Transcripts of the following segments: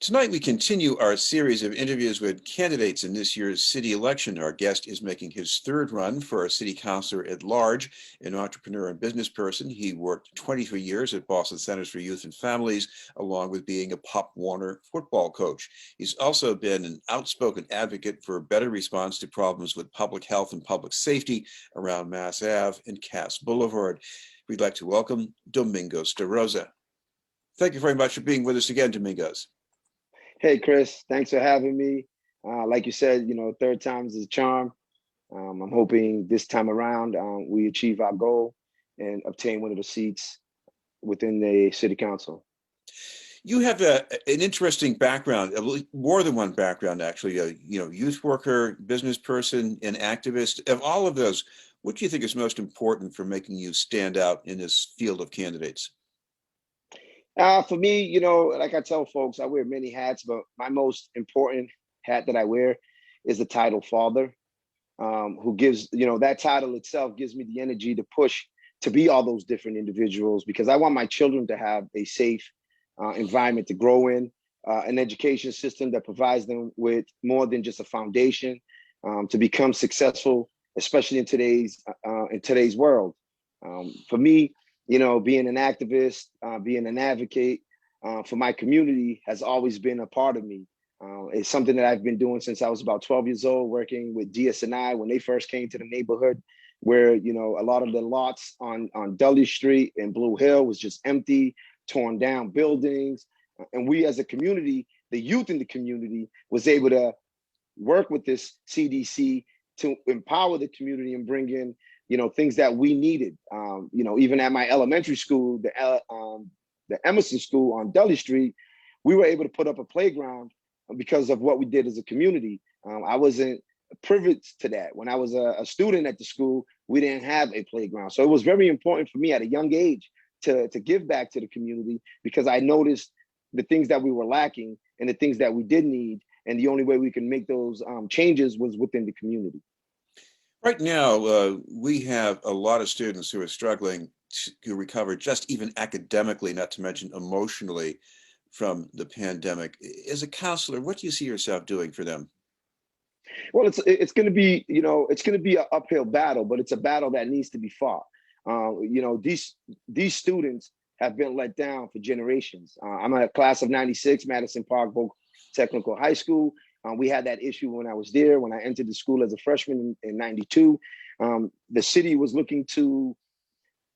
Tonight, we continue our series of interviews with candidates in this year's city election. Our guest is making his third run for a city councilor at large, an entrepreneur and business person. He worked 23 years at Boston Centers for Youth and Families, along with being a Pop Warner football coach. He's also been an outspoken advocate for a better response to problems with public health and public safety around Mass Ave and Cass Boulevard. We'd like to welcome Domingos DaRosa. Thank you very much for being with us again, Domingos. Hey, Chris, thanks for having me. Like you said, third time's a charm. I'm hoping this time around we achieve our goal and obtain one of the seats within the city council. You have an interesting background, more than one background, actually. Youth worker, business person, and activist. Of all of those, what do you think is most important for making you stand out in this field of candidates? For me, like I tell folks, I wear many hats, but my most important hat that I wear is the title father, who gives, that title itself gives me the energy to push to be all those different individuals, because I want my children to have a safe environment to grow in, an education system that provides them with more than just a foundation to become successful, especially in today's world. For me, being an activist, being an advocate for my community has always been a part of me. It's something that I've been doing since I was about 12 years old, working with DSNI when they first came to the neighborhood, where, a lot of the lots on Dudley Street and Blue Hill was just empty, torn down buildings. And we as a community, the youth in the community was able to work with this CDC to empower the community and bring in things that we needed. Even at my elementary school, the Emerson School on Dudley Street, we were able to put up a playground because of what we did as a community. I wasn't privy to that. When I was a student at the school, we didn't have a playground. So it was very important for me at a young age to give back to the community, because I noticed the things that we were lacking and the things that we did need. And the only way we can make those changes was within the community. Right now, we have a lot of students who are struggling to recover just even academically, not to mention emotionally, from the pandemic. As a counselor, what do you see yourself doing for them? Well, it's going to be, it's going to be an uphill battle, but it's a battle that needs to be fought. These students have been let down for generations. I'm a class of '96, Madison Park Technical High School. We had that issue when I was there, when I entered the school as a freshman in '92. The city was looking to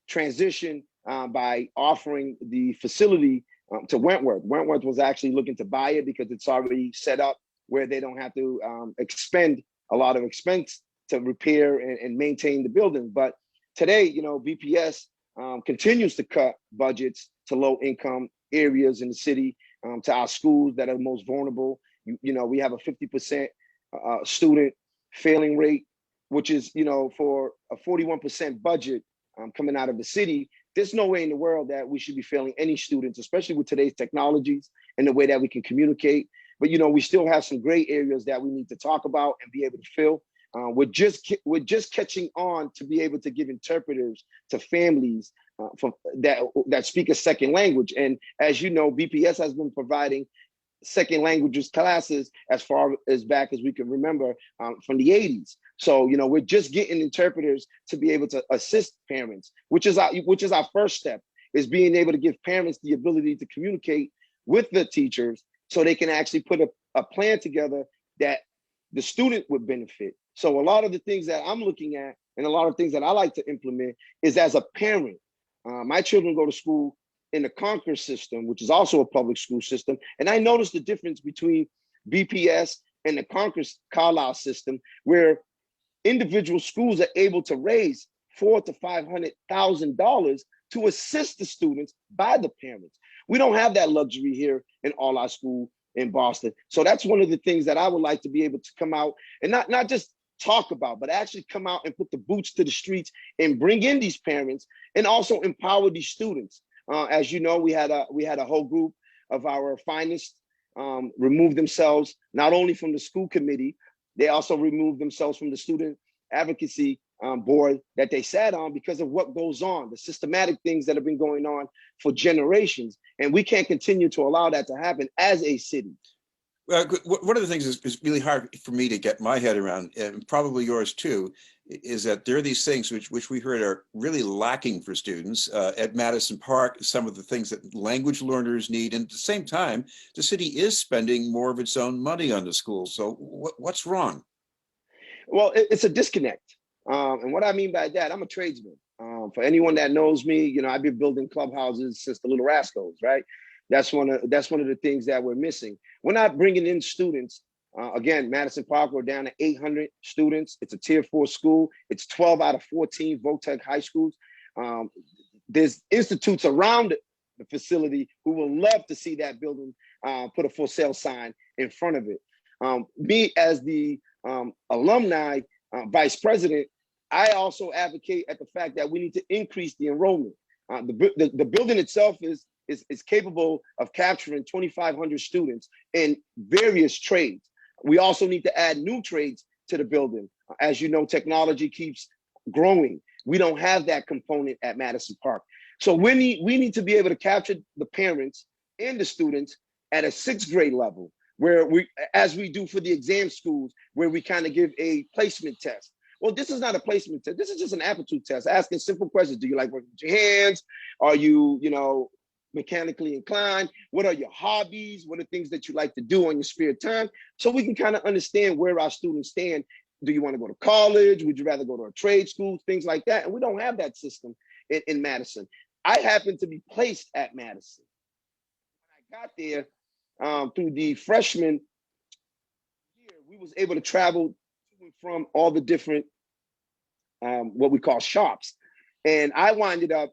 transition by offering the facility to Wentworth. Wentworth was actually looking to buy it because it's already set up where they don't have to expend a lot of expense to repair and maintain the building. But today, BPS continues to cut budgets to low income areas in the city, to our schools that are most vulnerable. We have a 50% student failing rate, which is, for a 41% budget coming out of the city. There's no way in the world that we should be failing any students, especially with today's technologies and the way that we can communicate. But, we still have some gray areas that we need to talk about and be able to fill. We're just catching on to be able to give interpreters to families that speak a second language. And as you know, BPS has been providing second languages classes as far as back as we can remember from the 80s. So, we're just getting interpreters to be able to assist parents, which is our first step, is being able to give parents the ability to communicate with the teachers so they can actually put a plan together that the student would benefit. So a lot of the things that I'm looking at and a lot of things that I like to implement is, as a parent, my children go to school in the Concord system, which is also a public school system. And I noticed the difference between BPS and the Concord Carlisle system, where individual schools are able to raise $400,000 to $500,000 to assist the students by the parents. We don't have that luxury here in all our school in Boston. So that's one of the things that I would like to be able to come out and not just talk about, but actually come out and put the boots to the streets and bring in these parents and also empower these students. As you know, we had a whole group of our finest remove themselves not only from the school committee, they also removed themselves from the student advocacy board that they sat on because of what goes on, the systematic things that have been going on for generations. And we can't continue to allow that to happen as a city. Well, one of the things is really hard for me to get my head around, and probably yours too, is that there are these things which we heard are really lacking for students at Madison Park, some of the things that language learners need. And at the same time, the city is spending more of its own money on the schools. So what's wrong? Well, it's a disconnect. And what I mean by that, I'm a tradesman. For anyone that knows me, you know, I've been building clubhouses since the Little Rascals, right? That's one of the things that we're missing. We're not bringing in students. Again, Madison Park, we're down to 800 students. It's a tier 4 school. It's 12 out of 14 Votech high schools. There's institutes around the facility who will love to see that building put a for sale sign in front of it. Me as the alumni vice president, I also advocate at the fact that we need to increase the enrollment. The building itself is capable of capturing 2,500 students in various trades. We also need to add new trades to the building. As you know, technology keeps growing. We don't have that component at Madison Park. So we need to be able to capture the parents and the students at a 6th grade level, where as we do for the exam schools, where we kind of give a placement test. Well, this is not a placement test. This is just an aptitude test, asking simple questions. Do you like working with your hands? Are you, mechanically inclined? What are your hobbies? What are things that you like to do on your spare time? So we can kind of understand where our students stand. Do you want to go to college? Would you rather go to a trade school? Things like that. And we don't have that system in Madison. I happen to be placed at Madison. When I got there through the freshman year, we was able to travel to and from all the different what we call shops. And I winded up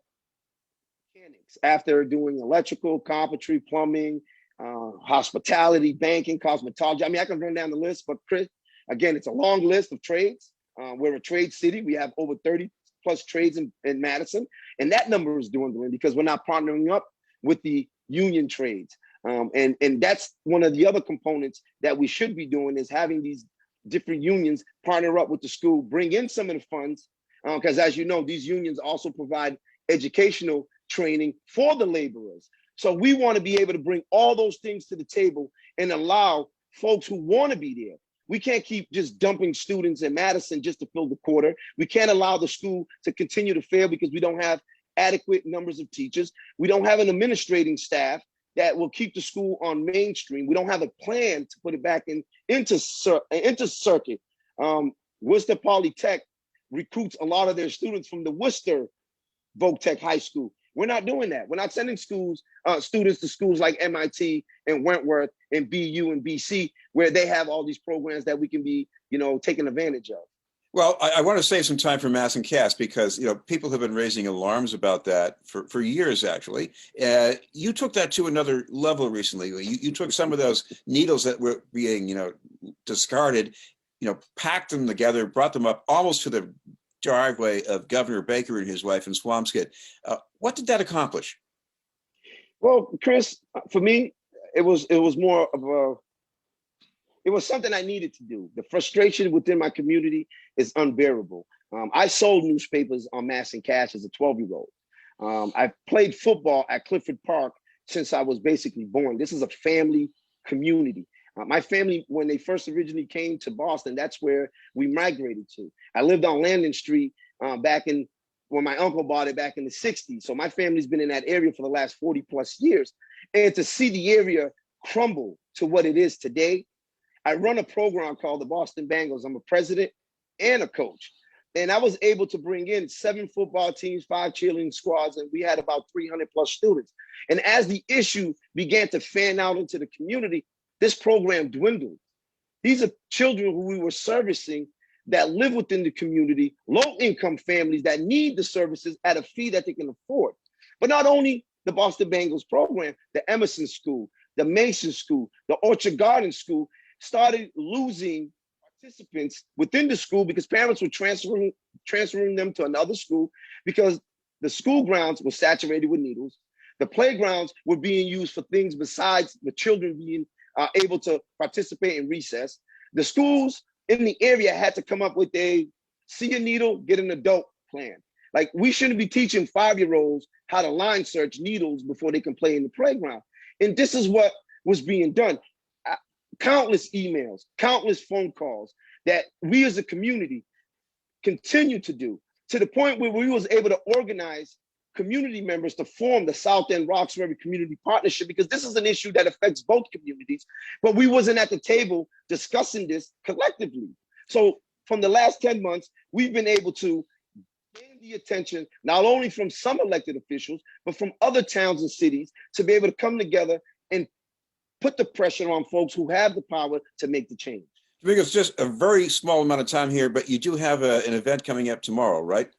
mechanics after doing electrical, carpentry, plumbing, hospitality, banking, cosmetology. I mean, I can run down the list, but Chris, again, it's a long list of trades. We're a trade city. We have over 30 plus trades in Madison, and that number is dwindling because we're not partnering up with the union trades. And that's one of the other components that we should be doing, is having these different unions partner up with the school, bring in some of the funds, because as you know, these unions also provide educational training for the laborers. So we want to be able to bring all those things to the table and allow folks who want to be there. We can't keep just dumping students in Madison just to fill the quarter. We can't allow the school to continue to fail because we don't have adequate numbers of teachers. We don't have an administrating staff that will keep the school on mainstream. We don't have a plan to put it back into circuit. Worcester Polytech recruits a lot of their students from the Worcester Votech High School. We're not doing that. We're not sending students to schools like MIT and Wentworth and BU and BC, where they have all these programs that we can be, taking advantage of. Well, I want to save some time for Madison Cast because people have been raising alarms about that for years. Actually, you took that to another level recently. You took some of those needles that were being discarded, packed them together, brought them up almost to the driveway of Governor Baker and his wife in Swampscott. What did that accomplish? Well, Chris, for me, it was more of it was something I needed to do. The frustration within my community is unbearable. I sold newspapers on Mass and Cash as a 12-year-old. I played football at Clifford Park since I was basically born. This is a family community. My family, when they first originally came to Boston, that's where we migrated to. I lived on Landon Street when my uncle bought it back in the 60s. So my family's been in that area for the last 40 plus years. And to see the area crumble to what it is today, I run a program called the Boston Bengals. I'm a president and a coach. And I was able to bring in 7 football teams, 5 cheerleading squads, and we had about 300 plus students. And as the issue began to fan out into the community, this program dwindled. These are children who we were servicing that live within the community, low-income families that need the services at a fee that they can afford. But not only the Boston Bengals program, the Emerson School, the Mason School, the Orchard Garden School started losing participants within the school because parents were transferring them to another school because the school grounds were saturated with needles. The playgrounds were being used for things besides the children being able to participate in recess. The schools in the area had to come up with a see a needle, get an adult plan. Like, we shouldn't be teaching 5-year-olds how to line search needles before they can play in the playground. And this is what was being done. Countless emails, countless phone calls that we as a community continue to do, to the point where we was able to organize community members to form the South End Roxbury Community Partnership, because this is an issue that affects both communities, but we wasn't at the table discussing this collectively. So from the last 10 months, we've been able to gain the attention, not only from some elected officials, but from other towns and cities, to be able to come together and put the pressure on folks who have the power to make the change. Domingos, just a very small amount of time here, but you do have an event coming up tomorrow, right?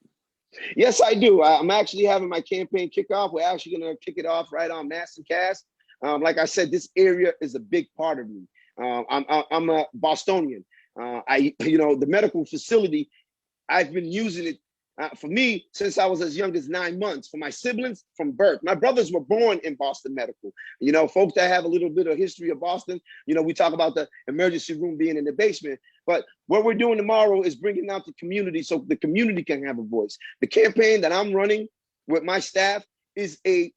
Yes, I do. I'm actually having my campaign kickoff. We're actually going to kick it off right on Mass and Cass. Like I said, this area is a big part of me. I'm a Bostonian. The medical facility, I've been using it for me since I was as young as 9 months. For my siblings, from birth. My brothers were born in Boston Medical. Folks that have a little bit of history of Boston, we talk about the emergency room being in the basement. But what we're doing tomorrow is bringing out the community so the community can have a voice. The campaign that I'm running with my staff is a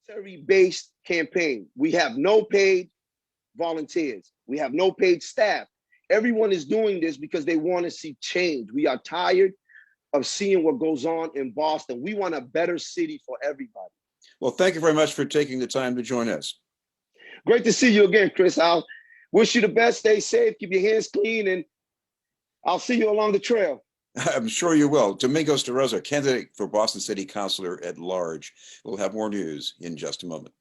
voluntary-based campaign. We have no paid volunteers. We have no paid staff. Everyone is doing this because they want to see change. We are tired of seeing what goes on in Boston. We want a better city for everybody. Well, thank you very much for taking the time to join us. Great to see you again, Chris. I'll wish you the best. Stay safe, keep your hands clean, and I'll see you along the trail. I'm sure you will. Domingos DaRosa, candidate for Boston City Councilor at Large. We'll have more news in just a moment.